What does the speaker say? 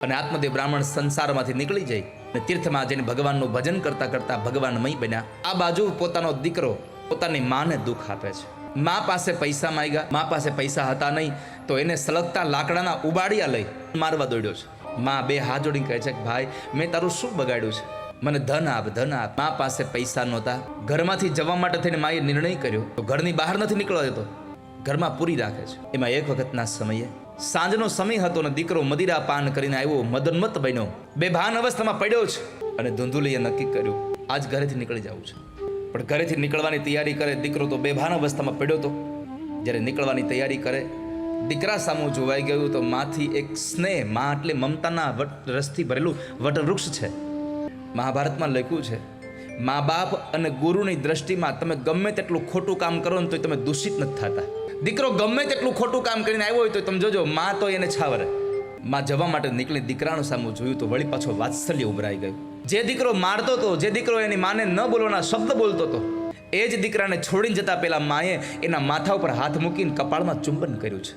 અને આત્મદેવ બ્રાહ્મણ સંસારમાંથી નીકળી જાય અને તીર્થમાં જઈને ભગવાનનું ભજન કરતા કરતા ભગવાનમય બન્યા. આ બાજુ પોતાનો દીકરો પોતાની માને દુઃખ આપે છે. મા પાસે પૈસા માંગ્યા, મા પાસે પૈસા હતા નહીં તો એને સળગતા લાકડાના ઉબાડિયા લઈ મારવા દોડ્યો છે. મા બે હાથ જોડીને કહે છે કે ભાઈ મેં તારું શું બગાડ્યું છે, મને ધન આપ, ધન આપ. મા પાસે પૈસા નહોતા. ઘરમાંથી જવા માટે થઈને માએ નિર્ણય કર્યો તો ઘરની બહાર નથી નીકળવા દેતો, ઘરમાં પૂરી રાખે છે. એમાં એક વખતના સમયે સાંજનો સમય હતો ને દીકરો મદિરા પાન કરીને આવ્યો, મદનમત બન્યો, બેભાન અવસ્થામાં પડ્યો છે અને ધૂંધુલીએ નક્કી કર્યું આજ ઘરેથી નીકળી જવું છે. પણ ઘરેથી નીકળવાની તૈયારી કરે, દીકરો તો બેભાન અવસ્થામાં પડ્યો હતો. જ્યારે નીકળવાની તૈયારી કરે, દીકરા સામું જોવાઈ ગયું તો માંથી એક સ્નેહ, માં એટલે મમતાના રસથી ભરેલું વટવૃક્ષ છે. મહાભારતમાં લખ્યું છે મા બાપ અને ગુરુની દ્રષ્ટિમાં તમે ગમે તેટલું ખોટું કામ કરો ને તો તમે દૂષિત નથી થતા. દીકરો ગમે તેટલું ખોટું કામ કરીને આવ્યો હોય તો તમે જોજો માં તો એને છાવરે. માં જવા માટે નીકળી દીકરાનું સામું જોયું તો વળી પાછો વાત્સલ્ય ઉભરાઈ ગયું. જે દીકરો મારતો હતો, જે દીકરો એની માને ન બોલવાના શબ્દ બોલતો હતો, એ જ દીકરાને છોડીને જતા પહેલા માએ એના માથા ઉપર હાથ મૂકીને કપાળમાં ચુંબન કર્યું છે.